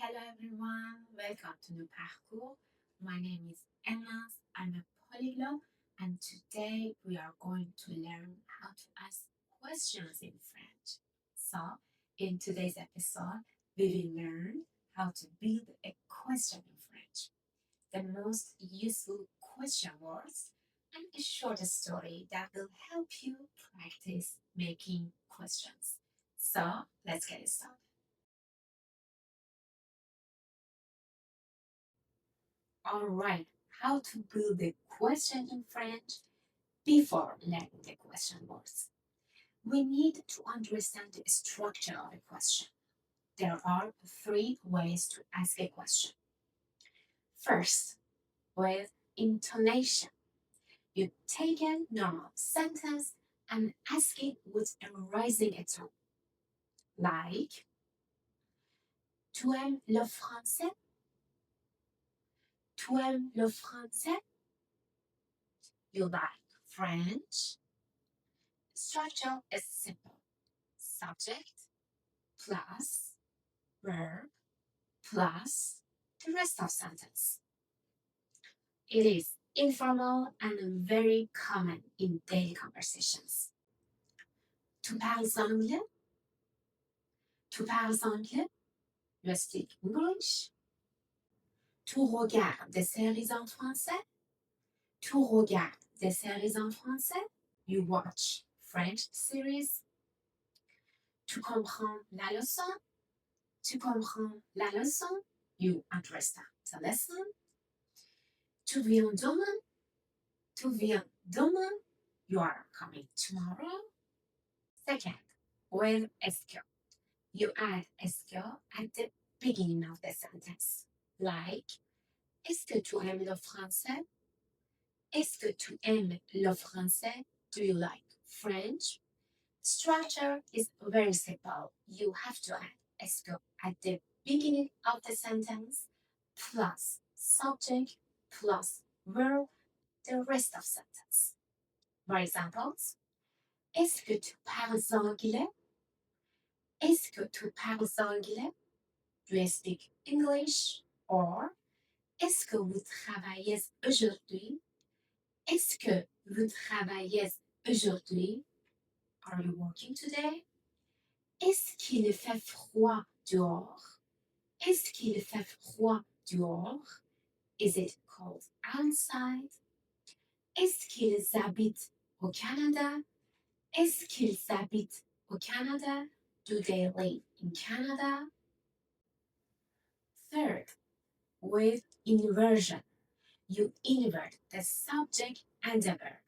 Hello everyone, welcome to the Parcours. My name is Emma, I'm a polyglot, and today we are going to learn how to ask questions in French. So, in today's episode, we will learn how to build a question in French, the most useful question words, and a short story that will help you practice making questions. So, let's get started. Alright, how to build a question in French before learning the question words. We need to understand the structure of a question. There are three ways to ask a question. First, with intonation. You take a normal sentence and ask it with a rising tone, like Tu aimes le français? Tu aimes le français? You like French? Structure is simple. Subject plus verb plus the rest of sentence. It is informal and very common in daily conversations. Tu parles anglais? Tu parles anglais? You speak English? Tu regardes des séries en français? Tu regardes des séries en français? You watch French series? Tu comprends la leçon? Tu comprends la leçon? You understand the lesson? Tu viens demain? Tu viens demain? You are coming tomorrow? Second, with est-ce. You add est-ce at the beginning of the sentence. Like, est-ce que tu aimes le français? Est-ce que tu aimes le français? Do you like French? Structure is very simple. You have to add est-ce at the beginning of the sentence, plus subject, plus verb, the rest of sentence. For examples, est-ce que tu parles anglais? Est-ce que tu parles anglais? Do you speak English? Or, est-ce que vous travaillez aujourd'hui? Est-ce que vous travaillez aujourd'hui? Are you working today? Est-ce qu'il fait froid dehors? Est-ce qu'il fait froid dehors? Is it cold outside? Est-ce qu'ils habitent au Canada? Est-ce qu'ils habitent au Canada? Do they live in Canada? Third, with inversion. You invert the subject and the verb.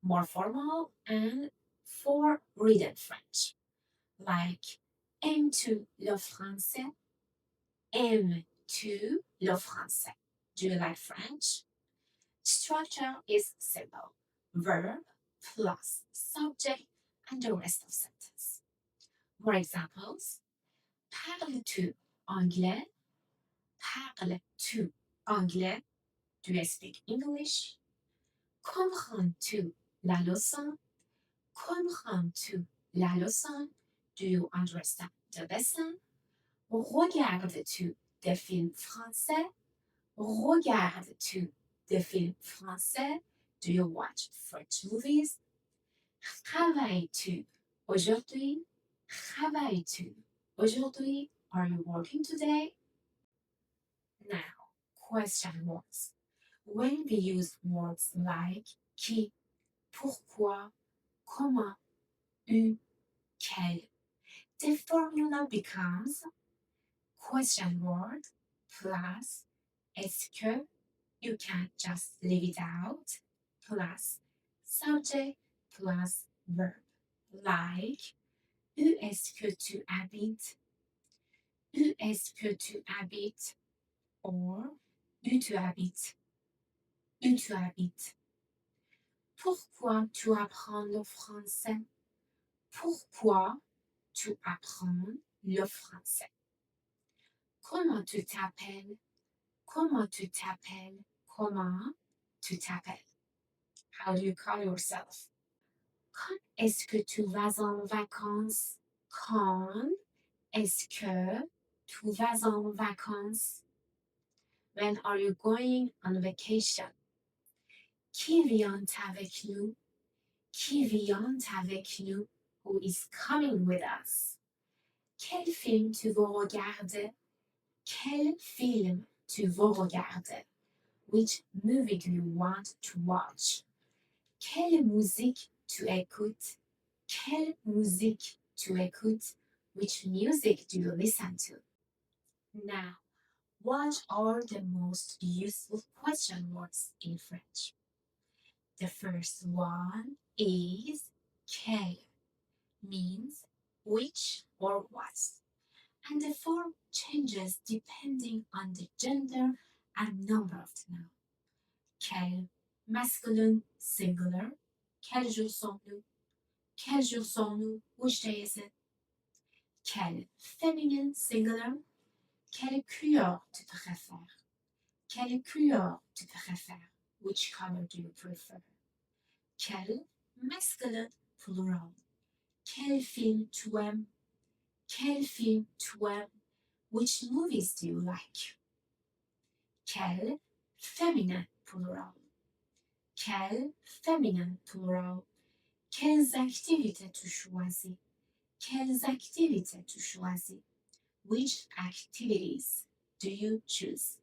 More formal and for written French. Like, aimes-tu le français? Aimes-tu le français? Do you like French? Structure is simple. Verb plus subject and the rest of sentence. More examples. Parles-tu anglais? Parles-tu anglais? Do you speak English? Comprends-tu la leçon? Comprends-tu la leçon? Do you understand the lesson? Regardes-tu des films français? Regardes-tu des films français? Do you watch French movies? Travailles-tu aujourd'hui? Travailles-tu aujourd'hui? Are you working today? Now, question words. When we use words like qui, pourquoi, comment, où, quel, the formula becomes question word plus est-ce que, you can't just leave it out, plus subject plus verb. Like, où est-ce que tu habites? Où est-ce que tu habites? Or, où tu habites? Où tu habites? Pourquoi tu apprends le français? Pourquoi tu apprends le français? Comment tu t'appelles? Comment tu t'appelles? Comment tu t'appelles? How do you call yourself? Quand est-ce que tu vas en vacances? Quand est-ce que Tu vas en vacances? When are you going on vacation? Qui vient avec nous? Qui vient avec nous? Who is coming with us? Quel film tu veux regarder? Quel film tu veux regarder? Which movie do you want to watch? Quelle musique tu écoutes? Quelle musique tu écoutes? Which music do you listen to? Now, what are the most useful question words in French? The first one is quel, means which or what. And the form changes depending on the gender and number of the noun. Quel, masculine, singular. Quel jour sommes-nous? Quel jour sommes-nous? Which day is it? Quel, feminine, singular. Quelle couleur tu préfères? Quelle couleur tu préfères? Which color do you prefer? Quel, masculine, plural. Quel film tu aimes? Quel film tu aimes? Which movies do you like? Quel, féminin, plural. Quel, féminin, plural. Quelles activités tu choisis? Quelles activités tu choisis? Which activities do you choose?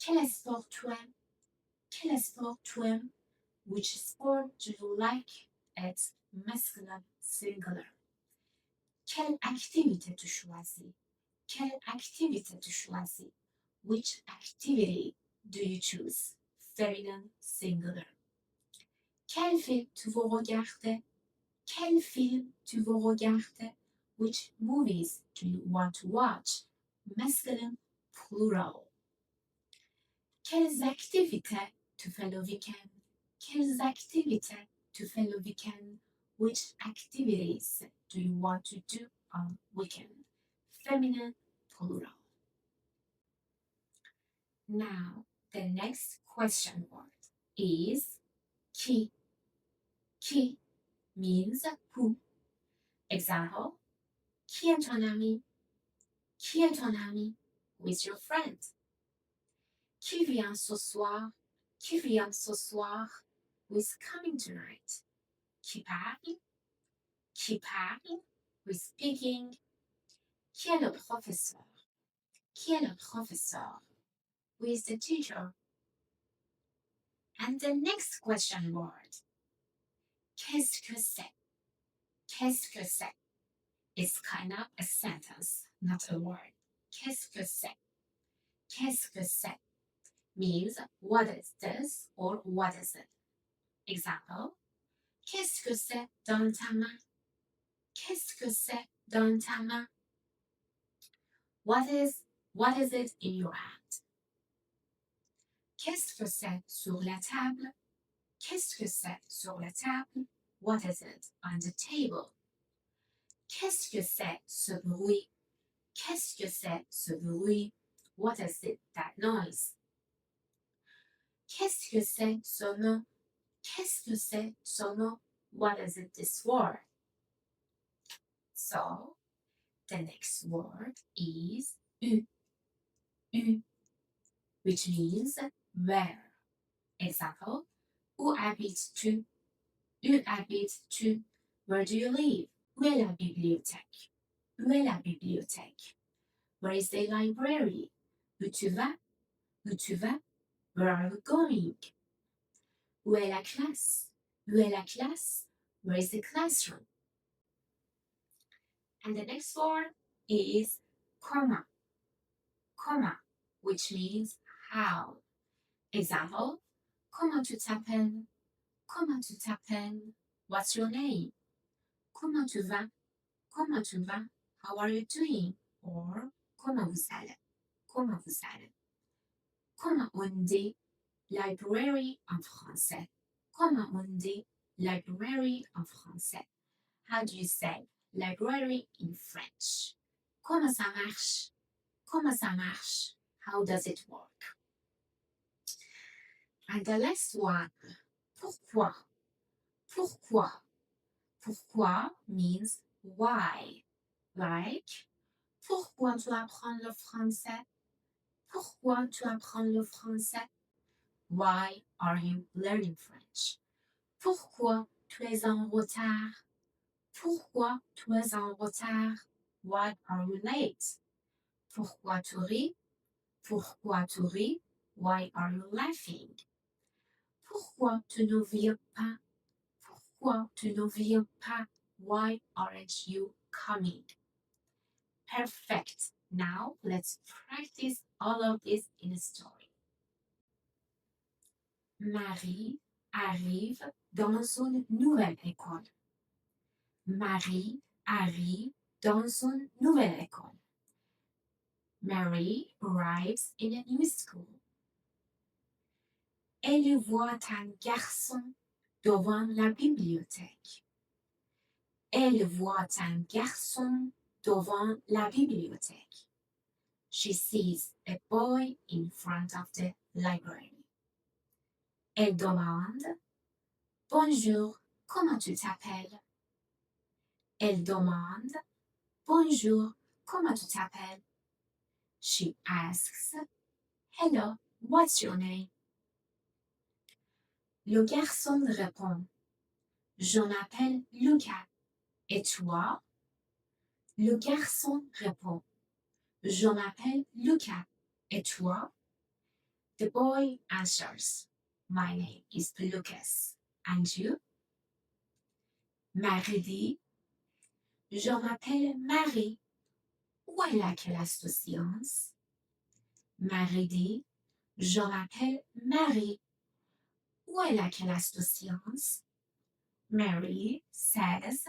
Quel sport tu aimes? Quel sport tu aimes? Which sport do you like? It's masculine, singular. Quelle activité tu choisis? Quelle activité tu choisis? Which activity do you choose? Feminine, singular. Quel film tu veux regarder? Quel film tu veux regarder? Which movies do you want to watch? Masculine, plural. Quelles activités tu fais le week-end? Quelles activités tu fais le week-end? Which activities do you want to do on weekend? Feminine, plural. Now, the next question word is qui. Qui means who. Example, qui est ton ami? Qui est ton ami? Who is your friend? Qui vient ce soir? Qui vient ce soir? Who is coming tonight? Qui parle? Qui parle? Who is speaking? Qui est le professeur? Qui est le professeur? Who is the teacher? And the next question word. Qu'est-ce que c'est? Qu'est-ce que c'est? It's kind of a sentence, not a word. Qu'est-ce que c'est? Qu'est-ce que c'est? Means what is this or what is it? Example, qu'est-ce que c'est dans ta main? Qu'est-ce que c'est dans ta main? What is it in your hand? Qu'est-ce que c'est sur la table? Qu'est-ce que c'est sur la table? What is it on the table? Qu'est-ce que c'est ce bruit? Qu'est-ce que c'est ce bruit? What is it, that noise? Qu'est-ce que c'est ce nom? Qu'est-ce que c'est ce nom? What is it, this word? So, the next word is où. Où, which means where. Example, où habites-tu? Où habites-tu? Where do you live? Où est la bibliothèque? Où est la bibliothèque? Where is the library? Où tu vas? Où tu vas? Where are you going? Où est la classe? Où est la classe? Where is the classroom? And the next word is comment. Comment, which means how. Example, comment tu t'appelles? Comment tu t'appelles? What's your name? Comment tu vas? Comment tu vas? How are you doing? Or comment vous allez? Comment vous allez? Comment on dit library en français? Comment on dit library en français? How do you say library in French? Comment ça marche? Comment ça marche? How does it work? And the last one, pourquoi? Pourquoi? Pourquoi means why. Like, Pourquoi tu apprends le français? Pourquoi tu apprends le français? Why are you learning French? Pourquoi tu es en retard? Pourquoi tu es en retard? Why are you late? Pourquoi tu ris? Pourquoi tu ris? Why are you laughing? Pourquoi tu ne viens pas? Pourquoi tu ne viens pas? Why aren't you coming? Perfect. Now let's practice all of this in a story. Marie arrive dans une nouvelle école. Marie arrive dans une nouvelle école. Mary arrives in a new school. Elle voit un garçon devant la bibliothèque. Elle voit un garçon devant la bibliothèque. She sees a boy in front of the library. Elle demande Bonjour, comment tu t'appelles? Elle demande Bonjour, comment tu t'appelles? She asks Hello, what's your name? Le garçon répond Je m'appelle Lucas. Et toi? Le garçon répond Je m'appelle Lucas. Et toi? The boy answers My name is Lucas. And you? Marie dit Je m'appelle Marie. Où est la classe de sciences? Marie dit Je m'appelle Marie. Où est la classe de sciences? Mary says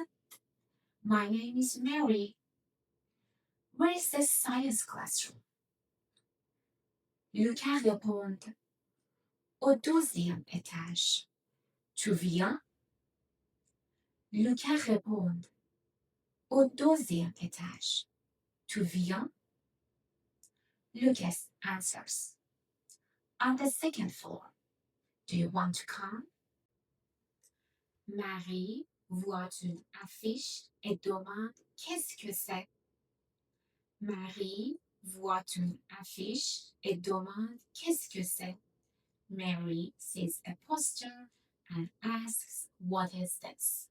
My name is Mary. Where is the science classroom? Lucas répond Au 12e étage. Tu viens? Lucas répond Au 12e étage. Tu viens? Lucas answers On the second floor. Do you want to come? Marie voit une affiche et demande Qu'est-ce que c'est? Marie voit une affiche et demande Qu'est-ce que c'est? Mary sees a poster and asks What is this?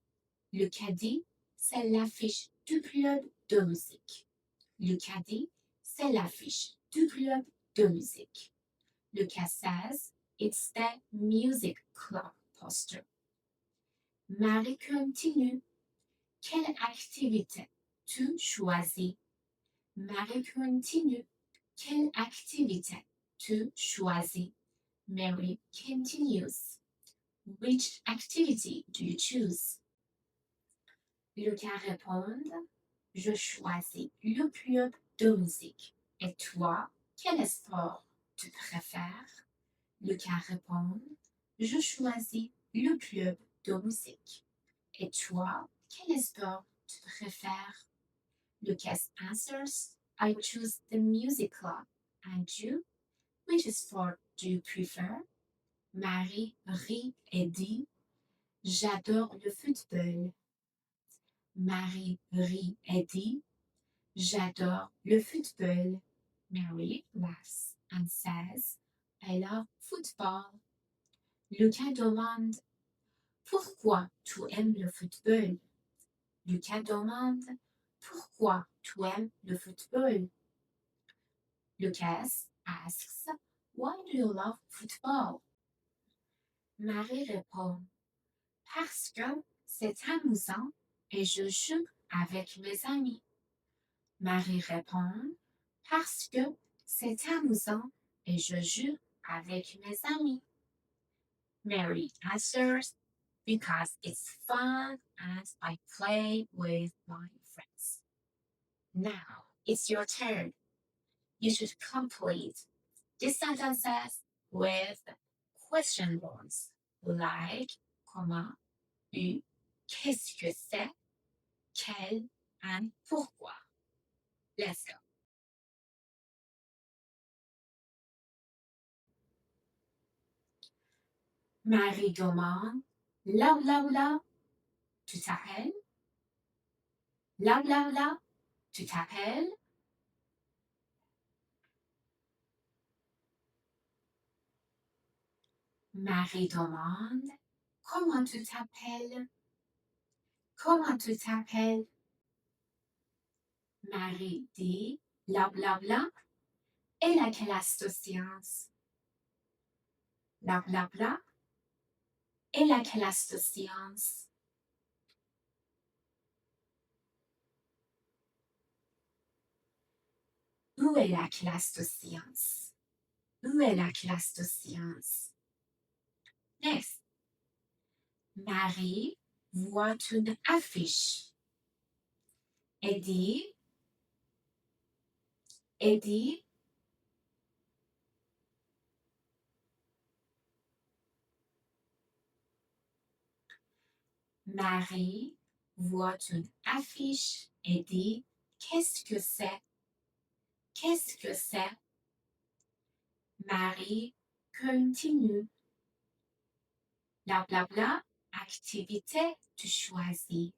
Lucas dit C'est l'affiche du club de musique. Lucas dit C'est l'affiche du club de musique. Lucas says It's the music club poster. Marie continue. Quelle activité tu choisis? Marie continue. Quelle activité tu choisis? Mary continues. Which activity do you choose? Lucas répond Je choisis le club de musique. Et toi, quel sport tu préfères? Lucas répond Je choisis le club de musique. Et toi, quel sport tu préfères? Lucas answers I choose the music club. And you? Which sport do you prefer? Marie rit et dit J'adore le football. Marie rit et dit J'adore le football. Mary laughs and says I love football. Lucas demande Pourquoi tu aimes le football? Lucas demande Pourquoi tu aimes le football? Lucas asks Why do you love football? Marie répond Parce que c'est amusant et je joue avec mes amis. Marie répond Parce que c'est amusant et je joue avec mes amis. Mary answers Because it's fun and I play with my friends. Now it's your turn. You should complete these sentences with question words like comment, où, qu'est-ce que c'est, quel, and pourquoi. Let's go. Marie demande là, là, là, tu t'appelles? Là, là, là, tu t'appelles? Marie demande comment tu t'appelles? Comment tu t'appelles? Marie dit bla bla bla et la classe de sciences. Bla bla bla et la classe de sciences. Où est la classe de sciences? Où est la classe de sciences? Next. Marie voit une affiche et dit, Marie voit une affiche et dit, qu'est-ce que c'est? Qu'est-ce que c'est? Marie continue. Bla bla bla, activité tu choisis.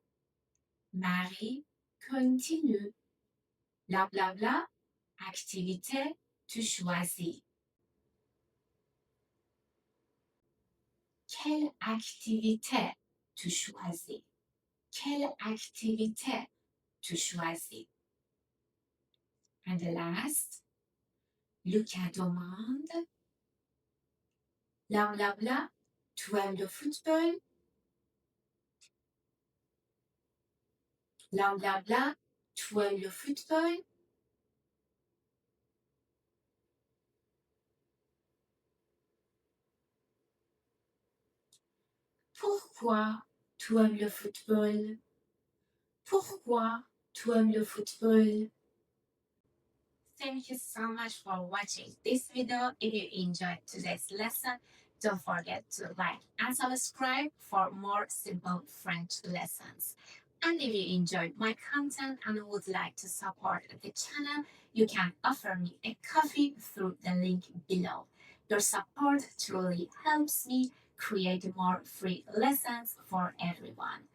Marie continue. Bla bla bla, activité tu choisis. Quelle activité tu choisis? Quelle activité tu choisis? And the last, Lucas demande, bla bla bla, tu aimes le football? Bla bla bla, tu aimes le football? Pourquoi tu aimes le football? Pourquoi tu aimes le football? Thank you so much for watching this video. If you enjoyed today's lesson, don't forget to like and subscribe for more simple French lessons. And if you enjoyed my content and would like to support the channel, you can offer me a coffee through the link below. Your support truly helps me create more free lessons for everyone.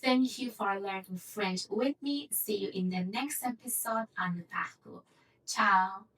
Thank you for learning French with me. See you in the next episode on Parcours. Ciao!